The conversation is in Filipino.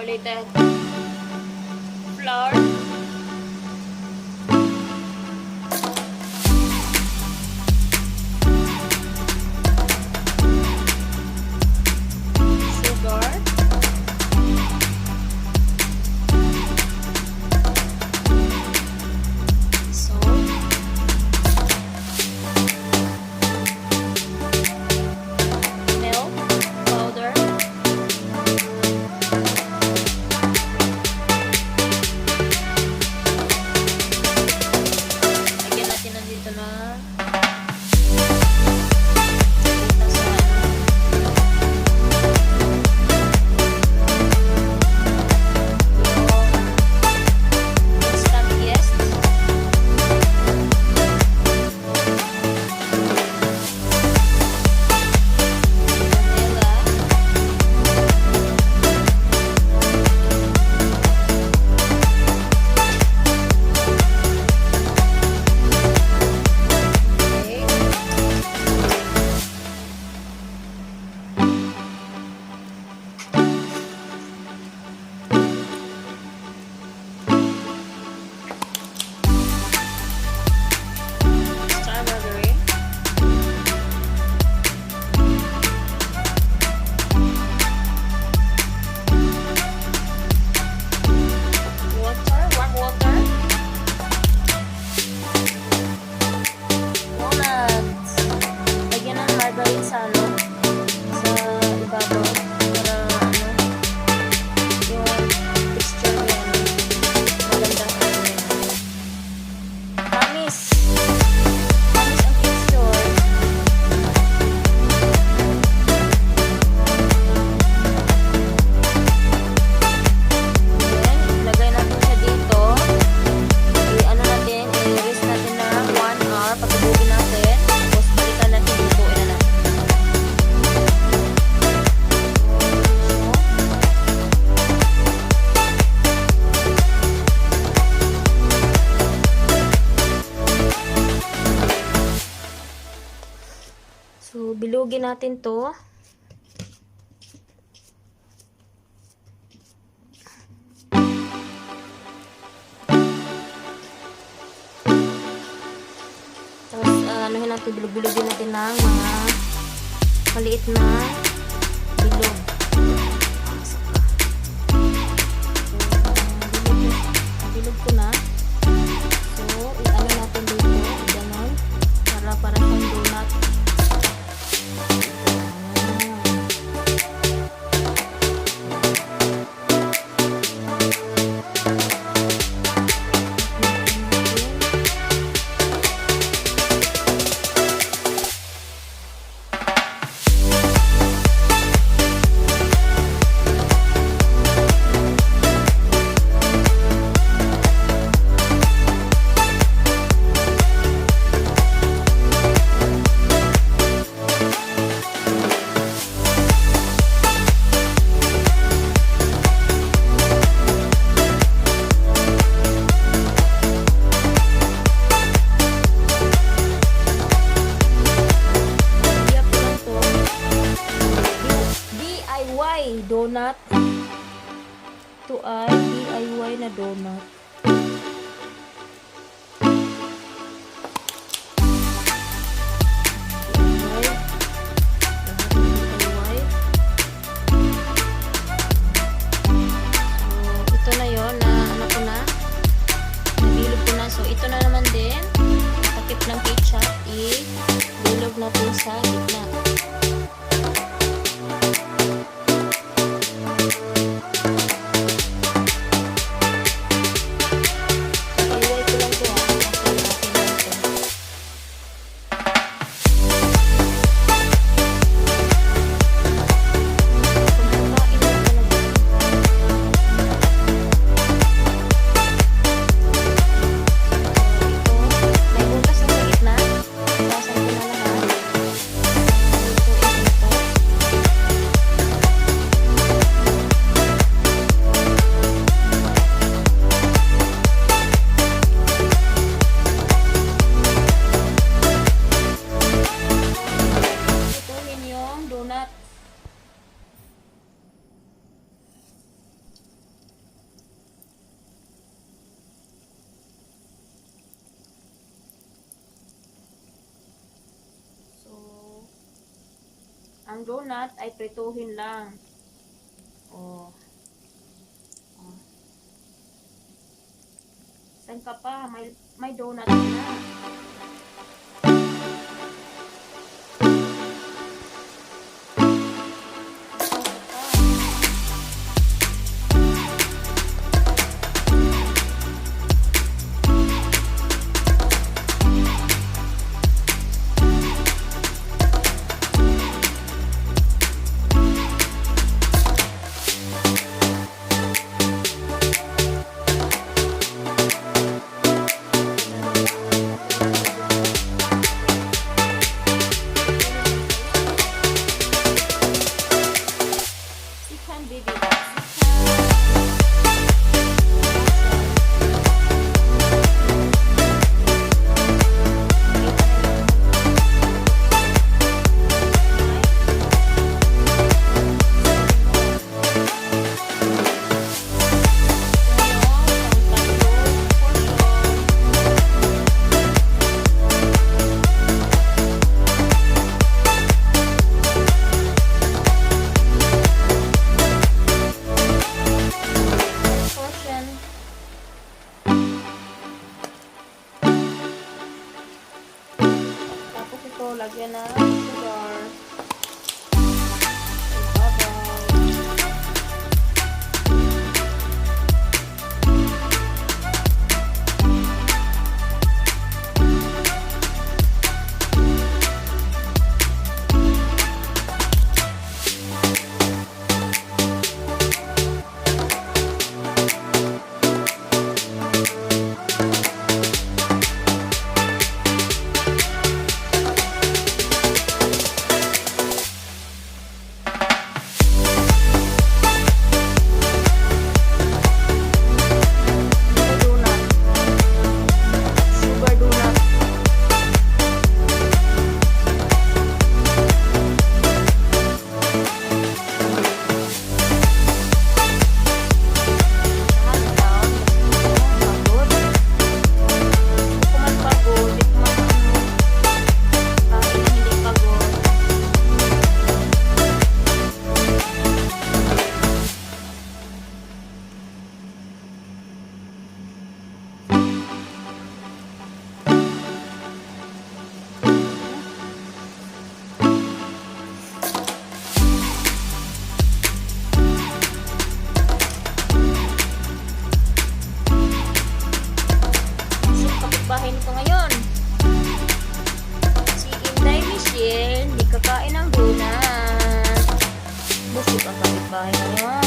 granulated flour, sugar, salt, milk powder, lagyan natin nandito na instant yeast, vanilla, okay. Strawberry, water, warm water, walnuts. Lagyan ng margarine sa ano, sa ibabaw para ano, yung texture niya maganda. Tamis. Tamis ang texture. Then, ilagay natin siya dito. I-ano natin, i-rest natin na 1 hour. Patubugin natin. Tapos balikan natin dito. Ina na. So, bilugin natin to. Tapos, anuhin natin, bilog-bilogin natin ng mga maliit na bilog. Bilog ko na. So, i-ano natin dito. Ganon. Para siyang donut. Donut. Ito ay DIY na donut. DIY. So, ito na yon na ano ko na. Nabilog ko na. So, ito na naman din. Takip ng ketchup. I-bilog natin sa gitna. Ang donut ay prituhin lang. Oh. Oh. Saan ka pa? May donut na. Sikan baby. Portion. Tapos ito, lagyan na sugar. Ibabaw. Donut. Sugar donut. Kapitbahay nito ngayon. Si Inday Michelle, hindi kakain ng donut. Busog ang kapitbahay ngayon.